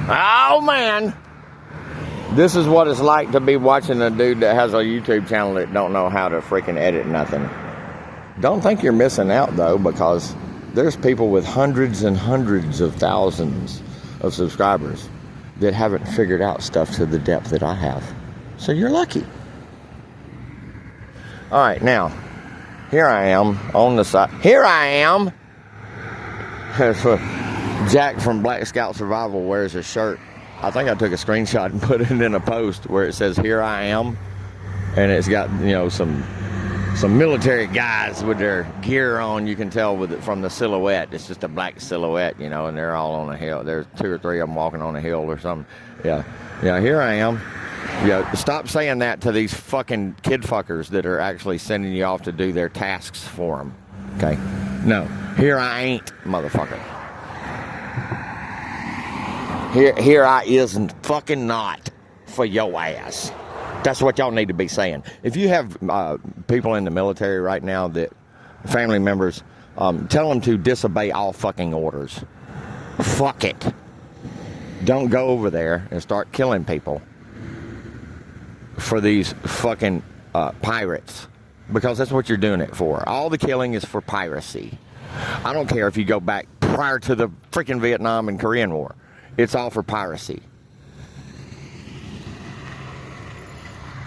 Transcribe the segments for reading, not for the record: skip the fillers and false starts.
Oh, man. This is what it's like to be watching a dude that has a YouTube channel that don't know how to freaking edit nothing. Don't think you're missing out, though, because there's people with hundreds and hundreds of thousands of subscribers that haven't figured out stuff to the depth that I have. So you're lucky. All right, now, here I am on the side. Here I am. Jack from Black Scout Survival wears a shirt. I think I took a screenshot and put it in a post where it says, "Here I am." And it's got, you know, some military guys with their gear on. You can tell from the silhouette. It's just a black silhouette, you know, and they're all on a hill. There's 2 or 3 of them walking on a hill or something. Yeah, here I am. Yeah, stop saying that to these fucking kid fuckers that are actually sending you off to do their tasks for them. Okay? No, here I ain't, motherfucker. Here I isn't fucking not for your ass. That's what y'all need to be saying. If you have people in the military right now that family members, tell them to disobey all fucking orders. Fuck it. Don't go over there and start killing people for these fucking pirates, because that's what you're doing it for. All the killing is for piracy. I don't care if you go back prior to the freaking Vietnam and Korean War. It's all for piracy.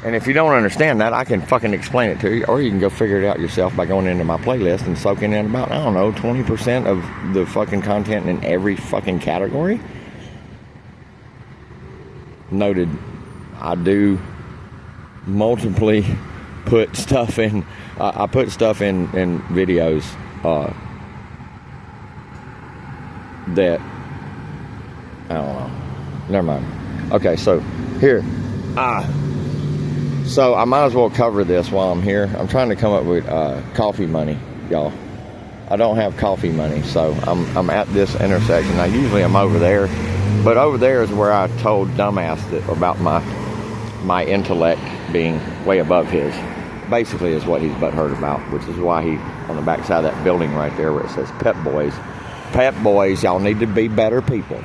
And if you don't understand that, I can fucking explain it to you, or you can go figure it out yourself by going into my playlist and soaking in about, I don't know, 20% of the fucking content in every fucking category. Noted, I do multiply put stuff in, I put stuff in videos that, I don't know. Never mind. Okay, so here. So I might as well cover this while I'm here. I'm trying to come up with coffee money, y'all. I don't have coffee money, so I'm at this intersection. Now, usually I'm over there, but over there is where I told dumbass about my intellect being way above his. Basically is what he's butthurt about, which is why he, on the back side of that building right there where it says Pep Boys. Pep Boys, y'all need to be better people.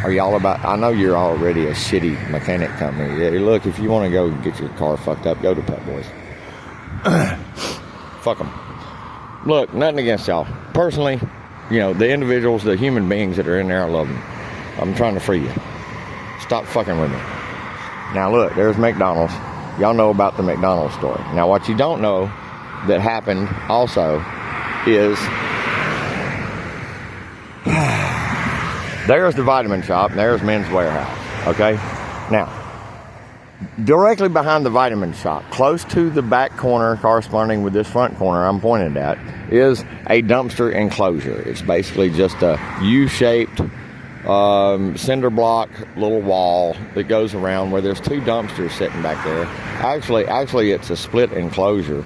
Are y'all about, I know you're already a shitty mechanic company. Yeah, look, if you want to go get your car fucked up, go to Pep Boys. Fuck them. Look, nothing against y'all. Personally, you know, the individuals, the human beings that are in there, I love them. I'm trying to free you. Stop fucking with me. Now look, there's McDonald's. Y'all know about the McDonald's story. Now what you don't know that happened also is there's the vitamin shop, and there's Men's Warehouse, okay? Now, directly behind the vitamin shop, close to the back corner corresponding with this front corner I'm pointed at, is a dumpster enclosure. It's basically just a U-shaped cinder block little wall that goes around where there's 2 dumpsters sitting back there. Actually, it's a split enclosure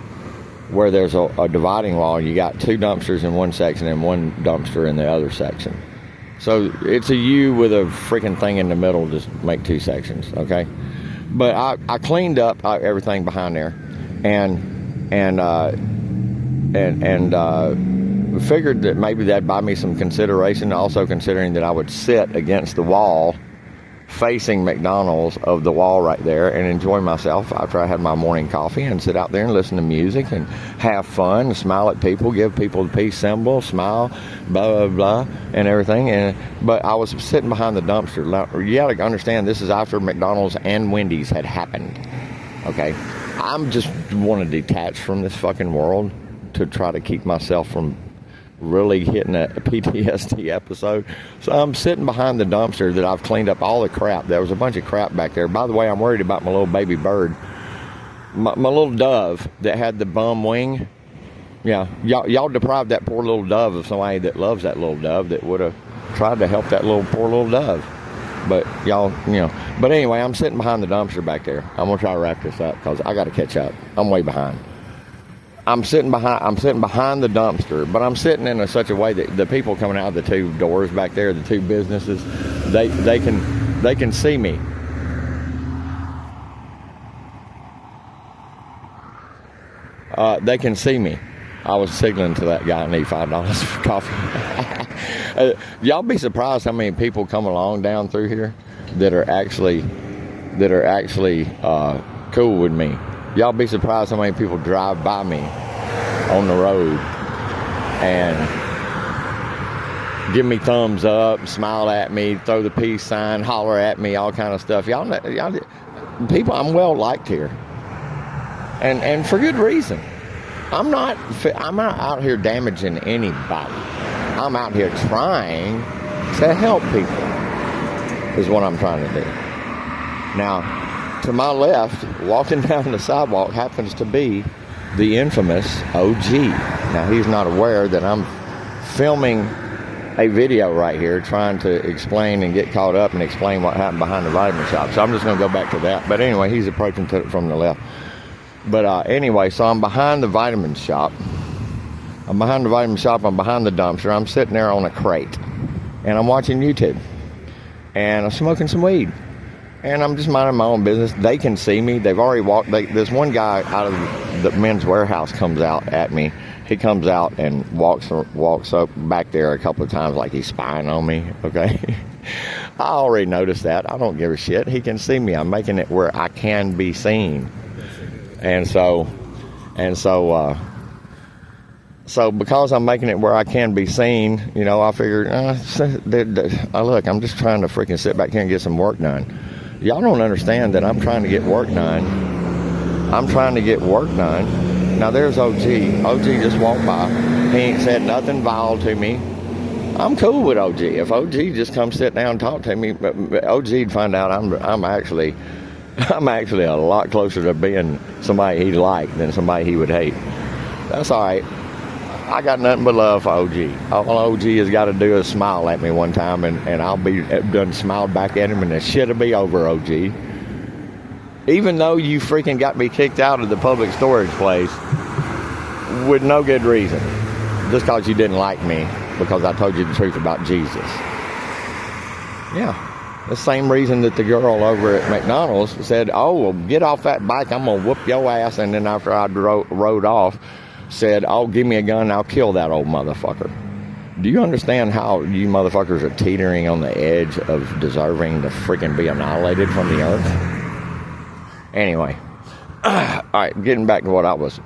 where there's a dividing wall. You got 2 dumpsters in one section and 1 dumpster in the other section. So it's a U with a freaking thing in the middle to make 2 sections, okay? But I cleaned up everything behind there, and figured that maybe that'd buy me some consideration. Also considering that I would sit against the wall, facing McDonald's of the wall right there, and enjoy myself after I had my morning coffee, and sit out there and listen to music and have fun and smile at people, give people the peace symbol, smile, blah, blah, blah, and everything. But I was sitting behind the dumpster. You got to understand, this is after McDonald's and Wendy's had happened. Okay? I'm just want to detach from this fucking world to try to keep myself from really hitting a PTSD episode. So I'm sitting behind the dumpster that I've cleaned up all the crap. There was a bunch of crap back there. By the way, I'm worried about my little baby bird. My little dove that had the bum wing. Yeah, y'all deprived that poor little dove of somebody that loves that little dove that would have tried to help that poor little dove. But y'all, you know. But anyway, I'm sitting behind the dumpster back there. I'm going to try to wrap this up because I got to catch up. I'm way behind. I'm sitting behind the dumpster, but I'm sitting in such a way that the people coming out of the 2 doors back there, the 2 businesses, they can see me. They can see me. I was signaling to that guy I need $5 for coffee. Y'all be surprised how many people come along down through here that are actually cool with me. Y'all be surprised how many people drive by me on the road and give me thumbs up, smile at me, throw the peace sign, holler at me, all kind of stuff. Y'all people, I'm well liked here, and for good reason. I'm not out here damaging anybody. I'm out here trying to help people, is what I'm trying to do. Now, to my left, walking down the sidewalk, happens to be the infamous OG. Now, he's not aware that I'm filming a video right here trying to explain and get caught up and explain what happened behind the vitamin shop. So I'm just going to go back to that. But anyway, he's approaching to it from the left. But anyway, so I'm behind the vitamin shop. I'm behind the dumpster. I'm sitting there on a crate. And I'm watching YouTube. And I'm smoking some weed. And I'm just minding my own business. They can see me. They've already walked. This one guy out of the Men's Warehouse comes out at me. He comes out and walks up back there a couple of times like he's spying on me, okay? I already noticed that. I don't give a shit. He can see me. I'm making it where I can be seen. And so because I'm making it where I can be seen, you know, I figured, look, I'm just trying to freaking sit back here and get some work done. Y'all don't understand that I'm trying to get work done. Now, there's OG. OG just walked by. He ain't said nothing vile to me. I'm cool with OG. If OG just come sit down and talk to me, OG'd find out I'm actually a lot closer to being somebody he'd like than somebody he would hate. That's all right. I got nothing but love for OG. All OG has got to do is smile at me one time, and I'll be done smiled back at him, and the shit'll be over, OG. Even though you freaking got me kicked out of the public storage place with no good reason, just because you didn't like me because I told you the truth about Jesus. Yeah, the same reason that the girl over at McDonald's said, "Oh, well, get off that bike, I'm gonna whoop your ass," and then after I rode off, said, "Oh, give me a gun, I'll kill that old motherfucker." Do you understand how you motherfuckers are teetering on the edge of deserving to freaking be annihilated from the earth? Anyway, all right, getting back to what I was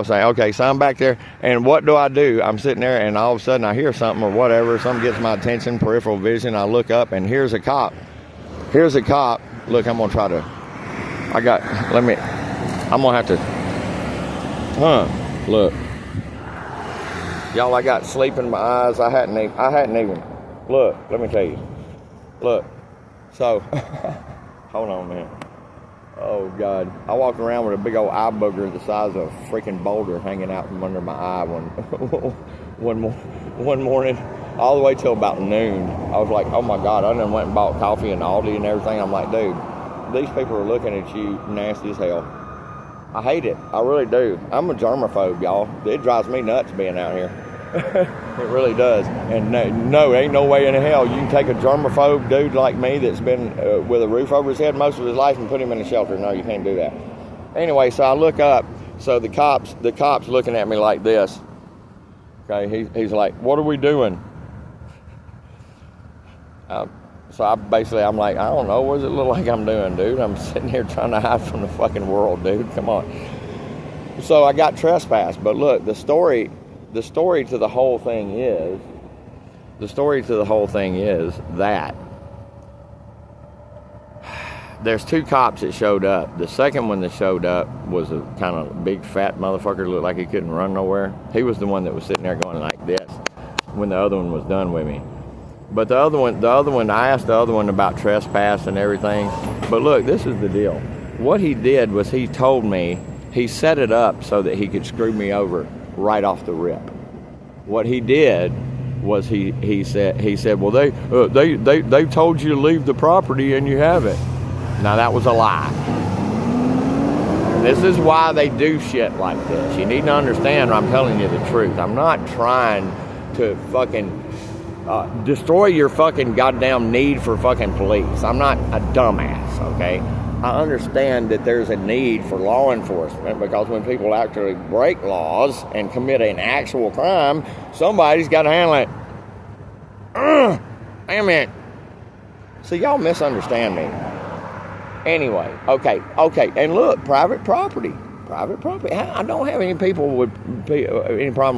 saying. Okay, so I'm back there, and what do? I'm sitting there, and all of a sudden I hear something or whatever. Something gets my attention, peripheral vision. I look up, and here's a cop. Look, I'm going to try to, I'm going to have to, look. Y'all, I got sleep in my eyes. I hadn't even, look, let me tell you. Look, so, hold on, man. Oh, God. I walked around with a big old eye booger the size of a freaking boulder hanging out from under my eye one morning, all the way till about noon. I was like, oh, my God. I done went and bought coffee and Aldi and everything. I'm like, dude, these people are looking at you nasty as hell. I hate it. I really do. I'm a germaphobe, y'all. It drives me nuts being out here. It really does. And no, ain't no way in hell you can take a germaphobe dude like me that's been with a roof over his head most of his life and put him in a shelter. No, you can't do that. Anyway, so I look up. So the cop's looking at me like this. Okay, he's like, "What are we doing?" So I'm like, I don't know. What does it look like I'm doing, dude? I'm sitting here trying to hide from the fucking world, dude. Come on. So I got trespassed. But look, the story to the whole thing is that there's two cops that showed up. The second one that showed up was a kind of big fat motherfucker, looked like he couldn't run nowhere. He was the one that was sitting there going like this when the other one was done with me. But the other one, I asked the other one about trespass and everything. But look, this is the deal. What he did was he told me, he set it up so that he could screw me over right off the rip. What he did was he said, well, they told you to leave the property and you haven't. Now that was a lie. This is why they do shit like this. You need to understand I'm telling you the truth. I'm not trying to fucking destroy your fucking goddamn need for fucking police. I'm not a dumbass, okay? I understand that there's a need for law enforcement, because when people actually break laws and commit an actual crime, somebody's got to handle it. Damn it. See, y'all misunderstand me. Anyway, okay, and look, private property. I don't have any problem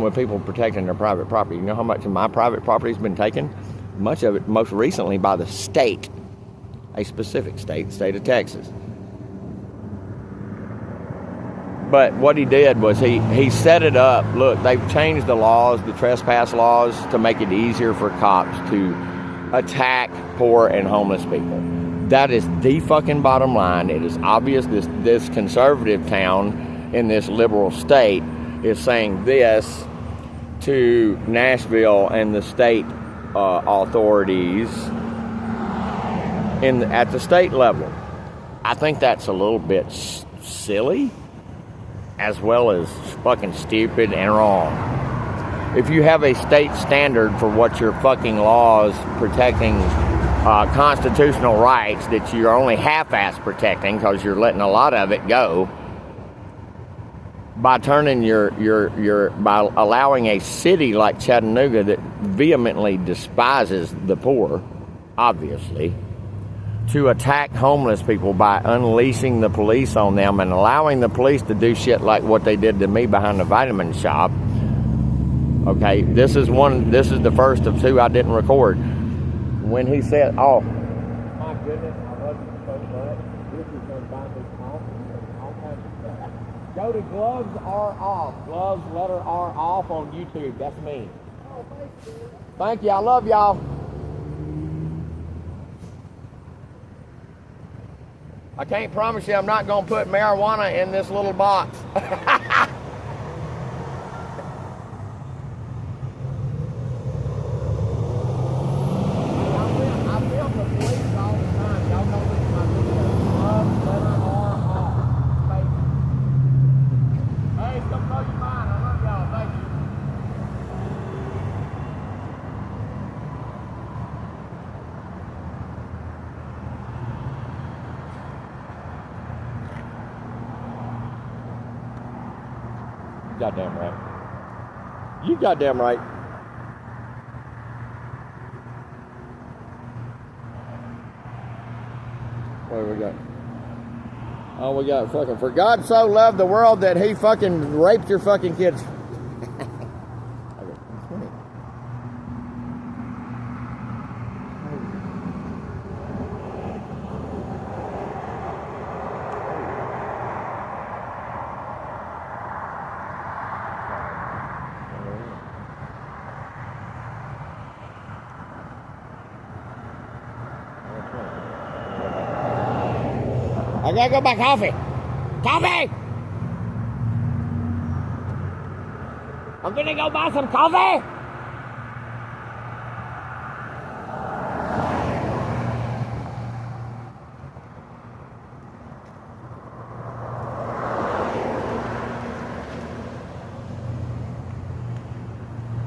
with people protecting their private property. You know how much of my private property has been taken? Much of it, most recently, by the state, a specific state of Texas. But what he did was he set it up. Look, they've changed the laws, the trespass laws, to make it easier for cops to attack poor and homeless people. That is the fucking bottom line. It is obvious this conservative town in this liberal state is saying this to Nashville and the state authorities at the state level. I think that's a little bit silly, as well as fucking stupid and wrong. If you have a state standard for what your fucking laws protecting constitutional rights that you're only half-ass protecting, because you're letting a lot of it go, by turning by allowing a city like Chattanooga that vehemently despises the poor, obviously, to attack homeless people by unleashing the police on them and allowing the police to do shit like what they did to me behind the vitamin shop. Okay, this is the first of two I didn't record. When he said, "Oh, my goodness, I love you so much. This is going to buy me coffee and all kinds of stuff." Go to Gloves Are Off. Gloves, letter R, off on YouTube. That's me. Oh, thank you. Thank you. I love y'all. I can't promise you I'm not going to put marijuana in this little box. Goddamn right. You goddamn right. What do we got? Oh, we got fucking, for God so loved the world that he fucking raped your fucking kids. I gotta go buy coffee. Coffee! I'm gonna go buy some coffee.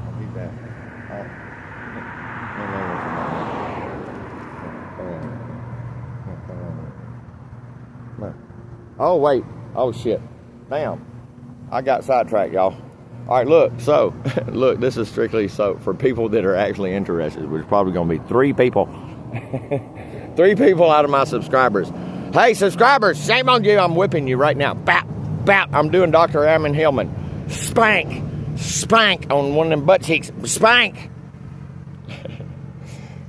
I'll be back. Oh, wait. Oh, shit. Damn. I got sidetracked, y'all. All right, look. So, look, this is strictly so for people that are actually interested, which is probably going to be 3 people. 3 people out of my subscribers. Hey, subscribers, shame on you. I'm whipping you right now. Bap, bap. I'm doing Dr. Ammon Hillman. Spank. Spank on one of them butt cheeks. Spank.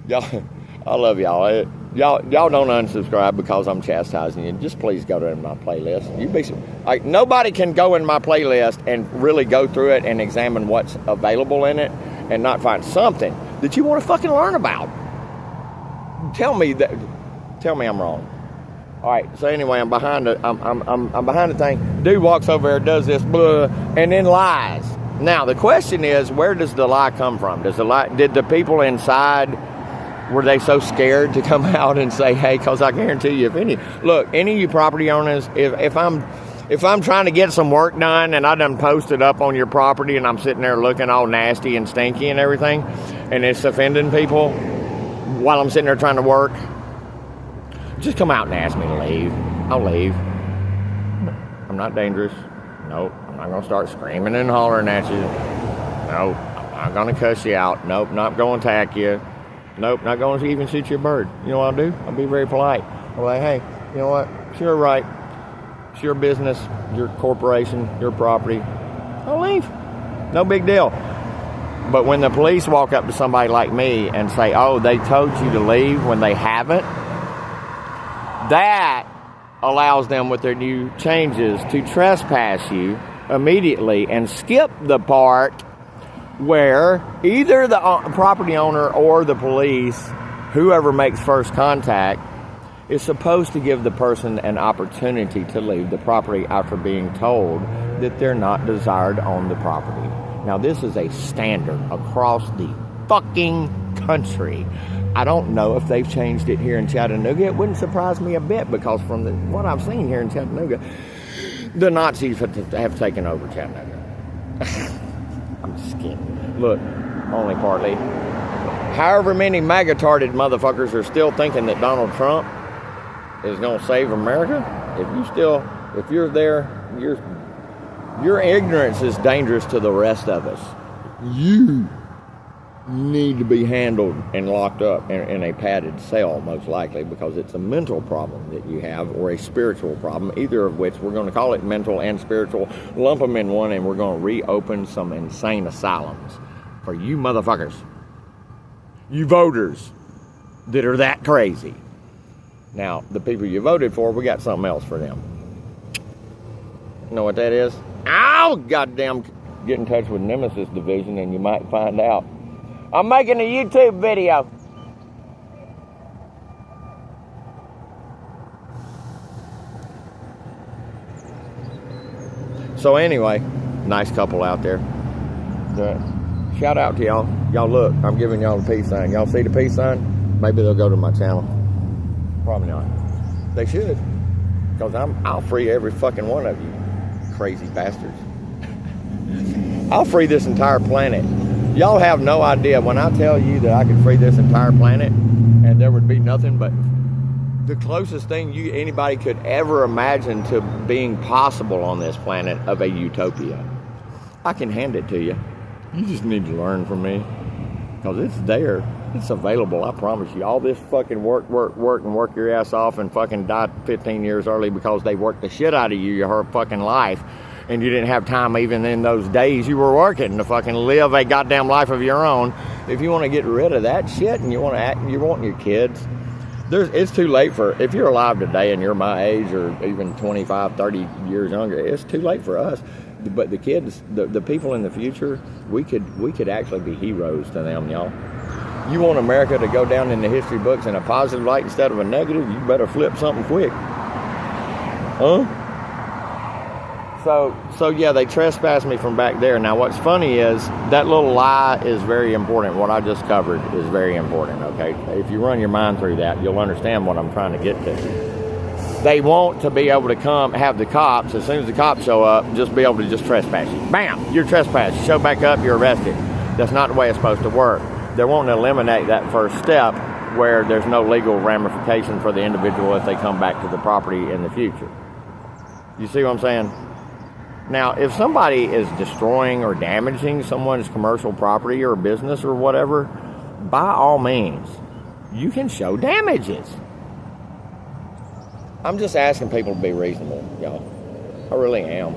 Y'all, I love y'all. Y'all don't unsubscribe because I'm chastising you. Just please go to my playlist. Nobody can go in my playlist and really go through it and examine what's available in it and not find something that you want to fucking learn about. Tell me I'm wrong. All right. So anyway, I'm behind the thing. Dude walks over there, does this, blah, and then lies. Now the question is, where does the lie come from? Did the people inside? Were they so scared to come out and say, hey, because I guarantee you, any of you property owners, if I'm trying to get some work done and I done posted up on your property and I'm sitting there looking all nasty and stinky and everything, and it's offending people while I'm sitting there trying to work, just come out and ask me to leave. I'll leave. I'm not dangerous. Nope. I'm not going to start screaming and hollering at you. Nope. I'm not going to cuss you out. Nope. Not going to attack you. Nope. Not going to even shoot you a bird. You know what I'll do? I'll be very polite. I'm like, hey, you know what? It's your right. It's your business, your corporation, your property. I'll leave. No big deal. But when the police walk up to somebody like me and say, oh, they told you to leave when they haven't, that allows them with their new changes to trespass you immediately and skip the part where either the property owner or the police, whoever makes first contact, is supposed to give the person an opportunity to leave the property after being told that they're not desired on the property. Now, this is a standard across the fucking country. I don't know if they've changed it here in Chattanooga. It wouldn't surprise me a bit because from what I've seen here in Chattanooga, the Nazis have taken over Chattanooga. I'm just kidding. Look, only partly. However many MAGA-tarded motherfuckers are still thinking that Donald Trump is going to save America, if you're there, your ignorance is dangerous to the rest of us. You need to be handled and locked up in a padded cell, most likely, because it's a mental problem that you have or a spiritual problem, either of which we're going to call it mental and spiritual, lump them in one, and we're going to reopen some insane asylums for you motherfuckers, you voters that are that crazy. Now, the people you voted for, we got something else for them. You know what that is? Ow! Goddamn, get in touch with Nemesis Division and you might find out. I'm making a YouTube video. So anyway, nice couple out there. Shout out to y'all. Y'all look, I'm giving y'all the peace sign. Y'all see the peace sign? Maybe they'll go to my channel. Probably not. They should. Because I'll free every fucking one of you. Crazy bastards. I'll free this entire planet. Y'all have no idea when I tell you that I could free this entire planet and there would be nothing but the closest thing anybody could ever imagine to being possible on this planet of a utopia. I can hand it to you. You just need to learn from me. Because it's there. It's available, I promise you. All this fucking work, and work your ass off and fucking die 15 years early because they worked the shit out of you your whole fucking life. And you didn't have time even in those days you were working to fucking live a goddamn life of your own. If you want to get rid of that shit and you want your kids, it's too late for, if you're alive today and you're my age or even 25, 30 years younger, it's too late for us. But the kids, the people in the future, we could actually be heroes to them, y'all. You want America to go down in the history books in a positive light instead of a negative, you better flip something quick. Huh? So yeah, they trespassed me from back there. Now what's funny is that little lie is very important. What I just covered is very important, okay? If you run your mind through that, you'll understand what I'm trying to get to. They want to be able to come, have the cops, as soon as the cops show up, just be able to just trespass you. Bam! You're trespassed. You show back up, you're arrested. That's not the way it's supposed to work. They're wanting to eliminate that first step where there's no legal ramification for the individual if they come back to the property in the future. You see what I'm saying? Now, if somebody is destroying or damaging someone's commercial property or business or whatever, by all means, you can show damages. I'm just asking people to be reasonable, y'all. I really am.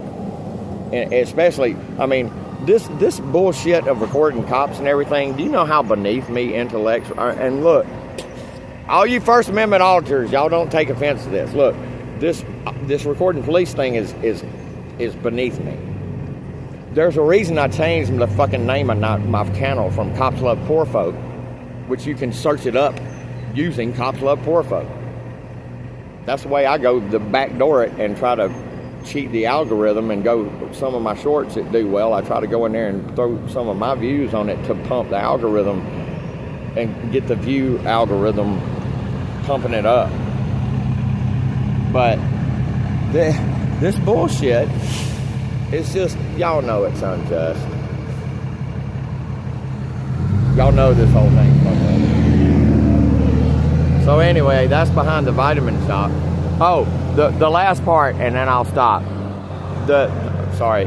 And especially, I mean, this bullshit of recording cops and everything, do you know how beneath me intellects are? And look, all you First Amendment auditors, y'all don't take offense to this. Look, this recording police thing is beneath me. There's a reason I changed the fucking name of my channel from Cops Love Poor Folk, which you can search it up using Cops Love Poor Folk. That's the way I go to backdoor it and try to cheat the algorithm and go some of my shorts that do well. I try to go in there and throw some of my views on it to pump the algorithm and get the view algorithm pumping it up. But this bullshit, it's just, y'all know it's unjust. Y'all know this whole thing's fucked up. So anyway, that's behind the vitamin shop. Oh, the last part, and then I'll stop. Sorry,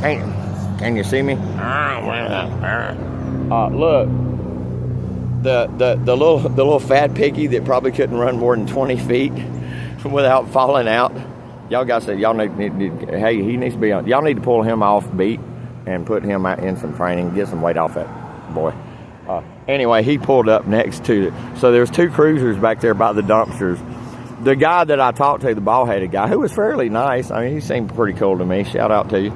can you see me? Look, the little fat piggy that probably couldn't run more than 20 feet without falling out. Y'all guys said y'all hey, he needs to be on. Y'all need to pull him off beat and put him out in some training, get some weight off that boy. Anyway, he pulled up next to it. So there's 2 cruisers back there by the dumpsters. The guy that I talked to, the bald-headed guy, who was fairly nice. I mean, he seemed pretty cool to me. Shout out to you.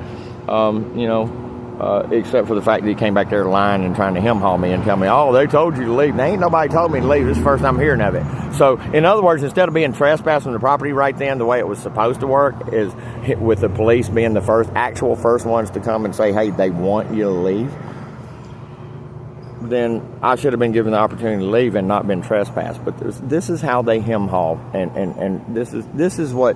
Except for the fact that he came back there lying and trying to hem-haul me and tell me, oh, they told you to leave. Now, ain't nobody told me to leave. This is the first I'm hearing of it. So, in other words, instead of being trespassing the property right then, the way it was supposed to work is with the police being the first ones to come and say, hey, they want you to leave. Then I should have been given the opportunity to leave and not been trespassed. But this is how they hem-haul, and this is what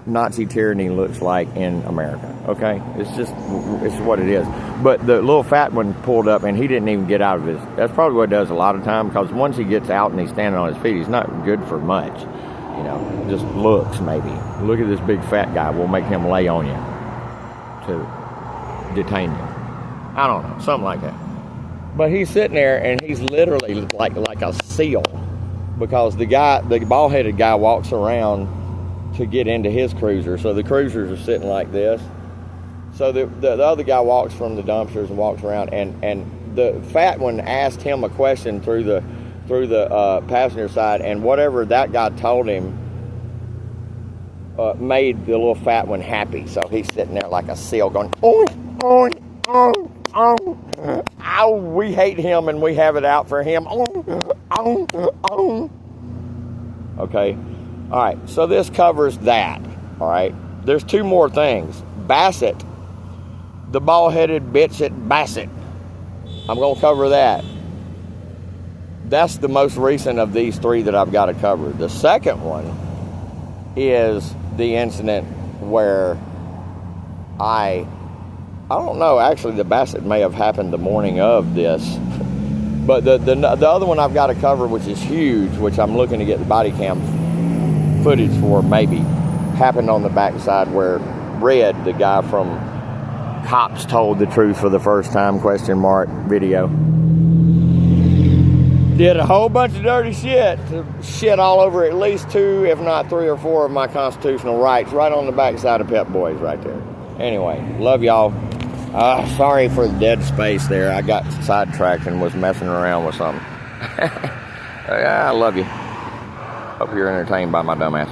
Nazi tyranny looks like in America. Okay, it's what it is. But the little fat one pulled up, and he didn't even get out of his. That's probably what it does a lot of time, because once he gets out and he's standing on his feet, he's not good for much. Just looks maybe. Look at this big fat guy. We'll make him lay on you to detain you. I don't know, something like that. But he's sitting there, and he's literally like a seal, because the bald-headed guy walks around to get into his cruiser. So the cruisers are sitting like this. So the other guy walks from the dumpsters and walks around, and the fat one asked him a question through the passenger side, and whatever that guy told him made the little fat one happy. So he's sitting there like a seal going, oh, oh, oh. Oh, we hate him and we have it out for him. Okay. All right. So this covers that. All right. There's 2 more things. Bassett, the bald-headed bitch at Bassett. I'm going to cover that. That's the most recent of these 3 that I've got to cover. The second one is the incident where I don't know, actually the Bassett may have happened the morning of this, but the other one I've got to cover, which is huge, which I'm looking to get the body cam footage for, maybe, happened on the backside where Red, the guy from Cops Told the Truth for the First Time, ? Video, did a whole bunch of dirty shit to shit all over at least 2, if not 3 or 4 of my constitutional rights, right on the backside of Pep Boys right there. Anyway, love y'all. Sorry for the dead space there. I got sidetracked and was messing around with something. I love you. Hope you're entertained by my dumbass.